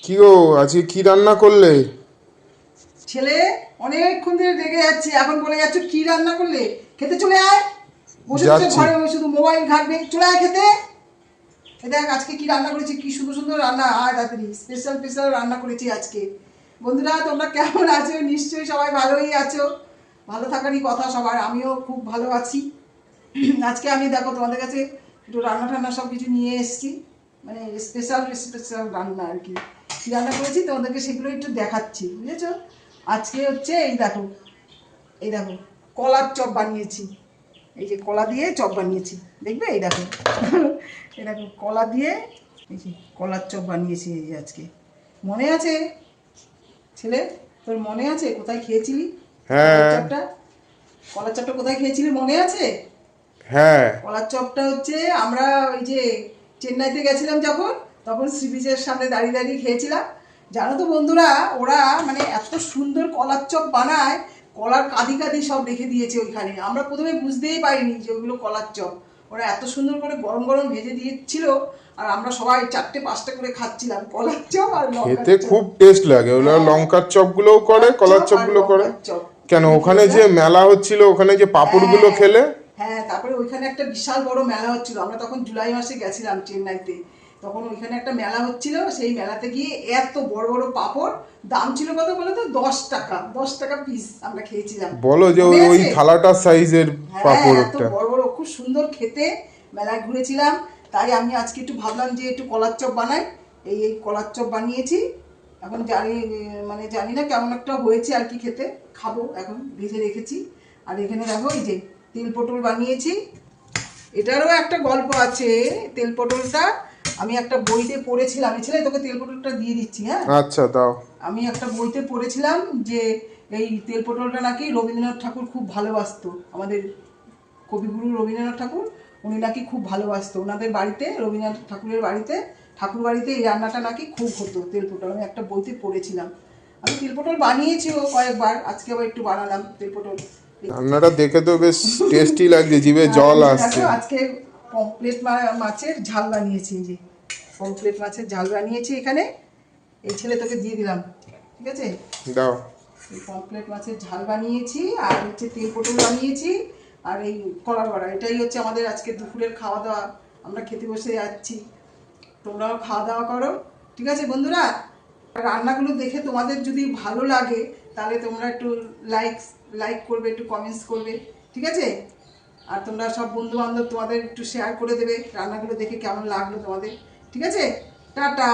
কি গো, আজকে কি রান্না করলে? ছেলে অনেকক্ষণ ধরে রেগে যাচ্ছে, এখন বলে যাচ্ছ কি রান্না করলে? খেতে চলে আয়। বসে বসে যাচ্ছি। ঘরে শুধু মোবাইল ঘাটবে, চলে আয় খেতে। দেখ আজকে কি রান্না করেছি, কি সুন্দর সুন্দর রান্না। আয় তাড়াতাড়ি, স্পেশাল স্পেশাল রান্না করেছি আজকে। বন্ধুরা তোমরা কেমন আছো? নিশ্চয়ই সবাই ভালোই আছো। ভালো থাকারই কথা সবার, আমিও খুব ভালো আছি। আজকে আমি দেখো তোমাদের কাছে একটু রান্না টান্না সব কিছু নিয়ে এসেছি, মানে স্পেশাল স্পেশাল রান্না আর কি। কী রান্না করেছি তোমাদেরকে সেগুলো একটু দেখাচ্ছি, বুঝেছো? আজকে হচ্ছে এই দেখো কলার চপ বানিয়েছি। এই যে কলা দিয়ে চপ বানিয়েছি, দেখবে? এই দেখো এই দেখো কলা দিয়ে এই যে কলার চপ বানিয়েছি এই যে আজকে। মনে আছে ছেলে, তোর মনে আছে কোথায় খেয়েছিলি কলার হ্যাঁ চপটা? কলার চপটা কোথায় খেয়েছিলি মনে আছে? হ্যাঁ। কলার চপটা হচ্ছে আমরা ওই যে চেন্নাইতে গেছিলাম যখন, তখন সি বিচের সামনে দাঁড়িয়ে দাঁড়িয়ে খেয়েছিলাম। জানো তো বন্ধুরা, ওরা মানে এত সুন্দর কলার চপ বানায়, কলার কাঁদি কাঁদি সব রেখে দিয়েছে ওইখানে। আমরা প্রথমে বুঝতেই পারিনি যে ওইগুলো কলার চপ। ওরা এত সুন্দর করে গরম গরম ভেজে দিয়েছিল, আর আমরা সবাই 4টে 5টা করে খাচ্ছিলাম কলার চপ আর লঙ্কার খেতে চপ। খুব টেস্ট লাগে, ওগুলো হ্যাঁ, লঙ্কার চপগুলোও করে, কলার কলার চপ আর চপগুলো করে। লঙ্কার চপ। কেন, তুমি ওখানে খেয়েছো? যে মেলা হচ্ছিল, ওখানে যে পাঁপড়গুলো হ্যাঁ খেলে? হ্যাঁ, তারপরে ওইখানে একটা বিশাল বড় মেলা হচ্ছিল। আমরা তখন জুলাই মাসে গেছিলাম চেন্নাইতে, তখন ওইখানে একটা মেলা হচ্ছিল। সেই মেলাতে গিয়ে এত বড় বড় পাঁপড়, দাম ছিল কত বলো তো? 10 টাকা, 10 টাকা পিস আমরা খেয়েছিলাম। বলো যে মনে ওই আছে? থালাটার সাইজের হ্যাঁ, পাঁপড় এত ওটা। বড় বড়, খুব সুন্দর খেতে। মেলায় ঘুরেছিলাম, তাই আমি আজকে একটু ভাবলাম যে একটু কলার চপ বানাই। এই কলার চপ বানিয়েছি। এখন জানি না কেমন একটা হয়েছে আর কি খেতে। খাবো এখন, ভেজে রেখেছি। আর এখানে দেখো এই যে তিল পটল বানিয়েছি। এটারও একটা গল্প আছে। তেল পটলটা আমি একটা বইতে পড়েছিলাম। এই ছেলে তোকে তেল পটলটা দিয়ে দিচ্ছি, হ্যাঁ। আচ্ছা, দাও। আমি একটা বইতে পড়েছিলাম যে এই তেল পটলটা নাকি রবীন্দ্রনাথ ঠাকুর খুব ভালোবাসতো। আমাদের কবিগুরু রবীন্দ্রনাথ ঠাকুর, উনি নাকি খুব ভালোবাসতো। ওনাদের বাড়িতে, রবীন্দ্রনাথ ঠাকুরের বাড়িতে, ঠাকুর বাড়িতে এই রান্নাটা নাকি খুব হতো, তেল পটল। আমি একটা বইতে পড়েছিলাম। আমি তেল পটল বানিয়েছিও কয়েকবার, আজকে আবার একটু বানালাম তেল পটল। রান্নাটা দেখে তো বেশ টেস্টি লাগছে, জিভে আর জল এই যে আসছে। দেখো আজকে পমফ্লেট মাছের ঝাল বানিয়েছি। এই যে পমফ্লেট মাছের ঝাল বানিয়েছি এখানে। এই ছেলে তোকে দিয়ে দিলাম, ঠিক আছে? দাও। এই পমফ্লেট মাছের ঝাল বানিয়েছি, আর হচ্ছে তেল পটল বানিয়েছি, আর এই কলার বড়া। এটাই হচ্ছে আমাদের আজকে দুপুরের খাওয়া দাওয়া। আমরা খেতে বসে যাচ্ছি, তোমরাও খাওয়া দাওয়া করো, ঠিক আছে বন্ধুরা? রান্নাগুলো দেখে তোমাদের যদি ভালো লাগে, তাহলে তোমরা একটু লাইক করবে, একটু কমেন্টস করবে, ঠিক আছে? আর তোমরা সব বন্ধু বান্ধব তোমাদের একটু শেয়ার করে দেবে রান্নাগুলো দেখে কেমন লাগলো তোমাদের, ঠিক আছে? টাটা।